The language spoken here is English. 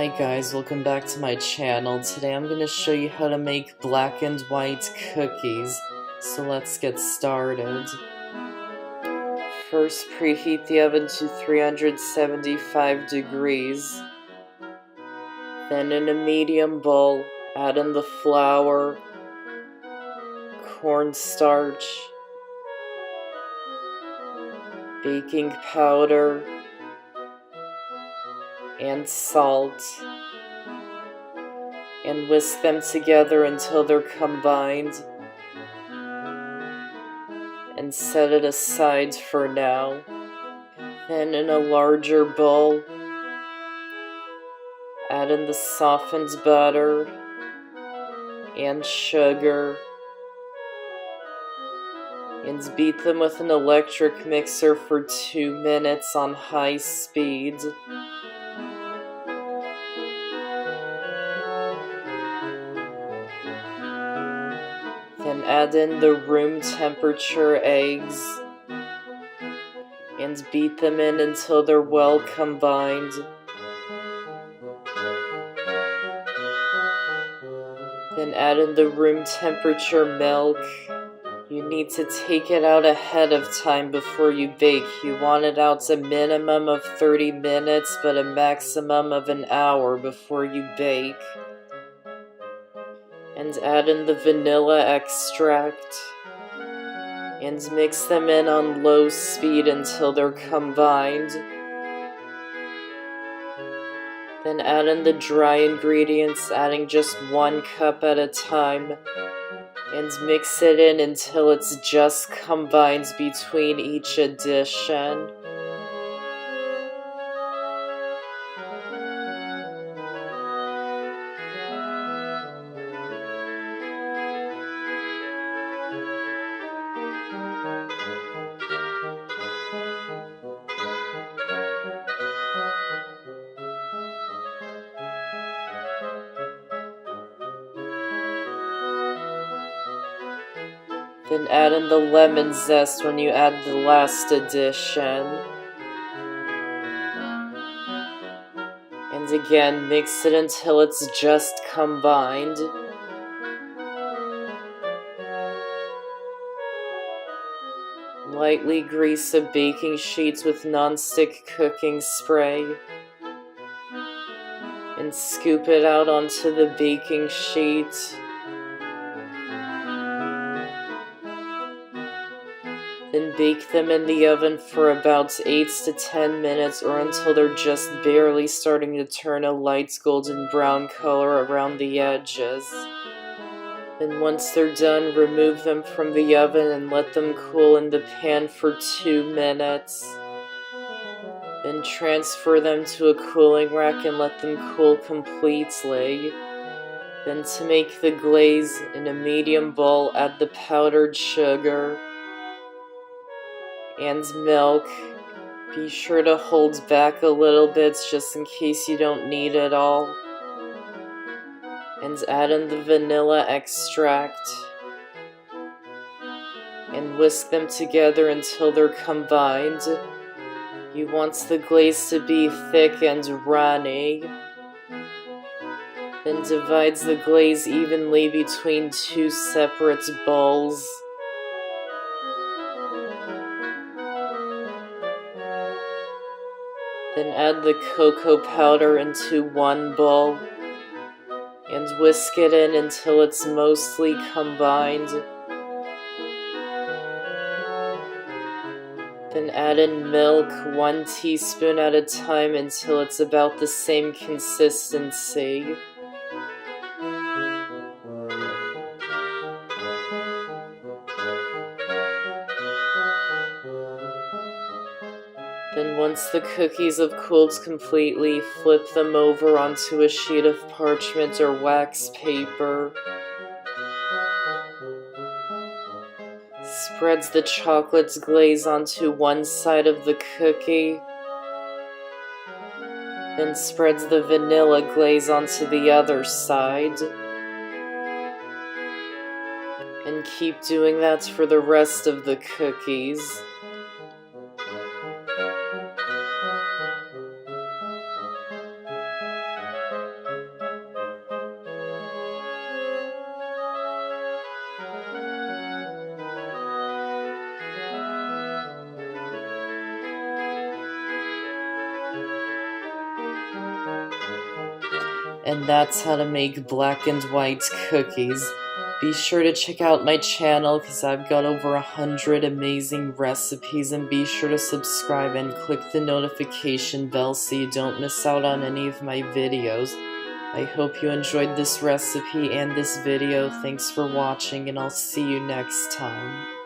Hi guys, welcome back to my channel. Today I'm going to show you how to make black and white cookies. So let's get started. First, preheat the oven to 375 degrees. Then in a medium bowl, add in the flour, cornstarch, baking powder, and salt, and whisk them together until they're combined, and set it aside for now. Then in a larger bowl, add in the softened butter and sugar, and beat them with an electric mixer for 2 minutes on high speed. Then add in the room temperature eggs and beat them in until they're well combined. Then add in the room temperature milk. You need to take it out ahead of time before you bake. You want it out a minimum of 30 minutes, but a maximum of an hour before you bake. And add in the vanilla extract. And mix them in on low speed until they're combined. Then add in the dry ingredients, adding just 1 cup at a time. And mix it in until it's just combined between each addition. Then add in the lemon zest when you add the last addition. And again, mix it until it's just combined. Lightly grease a baking sheet with non-stick cooking spray. And scoop it out onto the baking sheet. Then bake them in the oven for about 8 to 10 minutes or until they're just barely starting to turn a light golden brown color around the edges. Then once they're done, remove them from the oven and let them cool in the pan for 2 minutes. Then transfer them to a cooling rack and let them cool completely. Then to make the glaze, in a medium bowl, add the powdered sugar and milk. Be sure to hold back a little bit just in case you don't need it all. And add in the vanilla extract. And whisk them together until they're combined. You want the glaze to be thick and runny. Then divide the glaze evenly between 2 separate bowls. Then add the cocoa powder into 1 bowl and whisk it in until it's mostly combined. Then add in milk 1 teaspoon at a time until it's about the same consistency. Then once the cookies have cooled completely, flip them over onto a sheet of parchment or wax paper. Spread the chocolate glaze onto one side of the cookie. Then spread the vanilla glaze onto the other side. And keep doing that for the rest of the cookies. and that's how to make black and white cookies. Be sure to check out my channel because I've got over 100 amazing recipes, and be sure to subscribe and click the notification bell so you don't miss out on any of my videos. I hope you enjoyed this recipe and this video. Thanks for watching, and I'll see you next time.